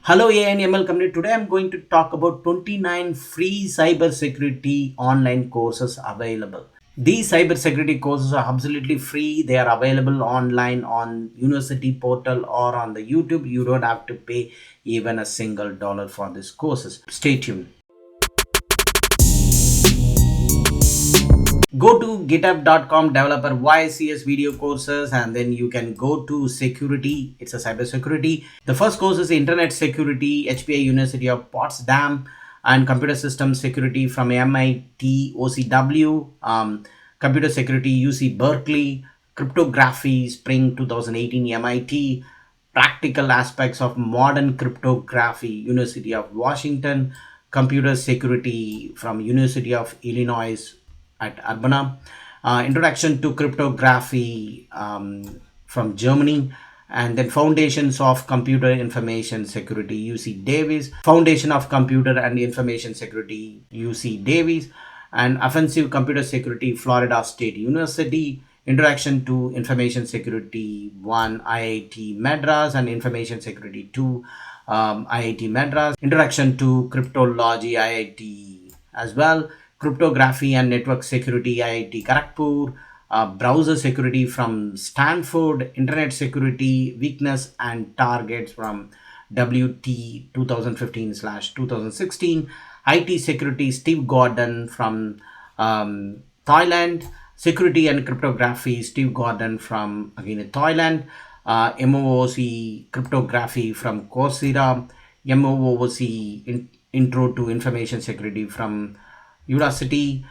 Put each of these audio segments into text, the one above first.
Hello ANML community. Today I'm going to talk about 29 free cybersecurity online courses available. These cybersecurity courses are absolutely free. They are available online on university portal or on the YouTube. You don't have to pay even a single dollar for these courses. Stay tuned. Go to github.com developer YCS video courses, and then you can go to security. It's a cybersecurity. The first course is internet security, HPI University of Potsdam, and computer system security from MIT OCW, computer security UC Berkeley, cryptography Spring 2018 MIT, practical aspects of modern cryptography University of Washington, computer security from University of Illinois at Urbana, introduction to cryptography from Germany, and then foundations of computer information security UC Davis, foundation of computer and information security UC Davis, and offensive computer security Florida State University, introduction to information security 1 IIT Madras, and information security 2 IIT Madras, introduction to cryptology IIT as well, cryptography and network security IIT Kharagpur, browser security from Stanford, internet security weakness and targets from WT 2015/2016, IT security Steve Gordon from Thailand, security and cryptography Steve Gordon from again Thailand, MOOC cryptography from Coursera, MOOC intro to information security from Udacity,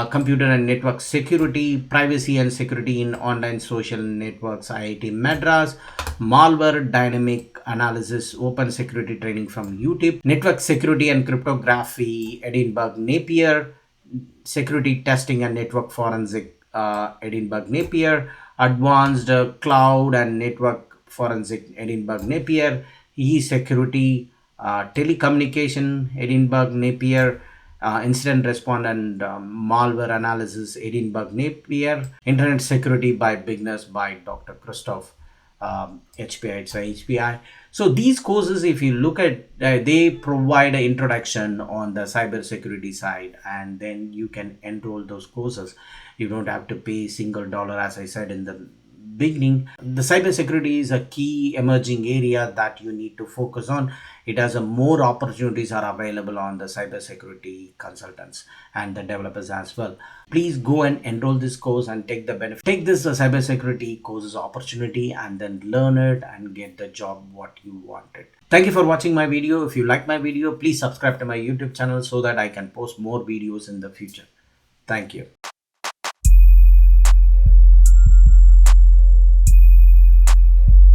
computer and network security, privacy and security in online social networks IIT Madras, malware dynamic analysis open security training from UTIP, network security and cryptography Edinburgh Napier, security testing and network forensic Edinburgh Napier, advanced cloud and network forensic Edinburgh Napier, e-security telecommunication Edinburgh Napier, incident response and malware analysis Edinburgh Napier, internet security by beginners by Dr. Christoph, HPI. It's a HPI. So these courses, if you look at, they provide an introduction on the cybersecurity side, and then you can enroll those courses. You don't have to pay single dollar, as I said in the beginning. The cybersecurity is a key emerging area that you need to focus on. It has more opportunities are available on the cybersecurity consultants and the developers as well. Please go and enroll this course and take the benefit. Take this cybersecurity courses opportunity and then learn it and get the job what you wanted. Thank you for watching my video. If you like my video, please subscribe to my YouTube channel so that I can post more videos in the future. Thank you.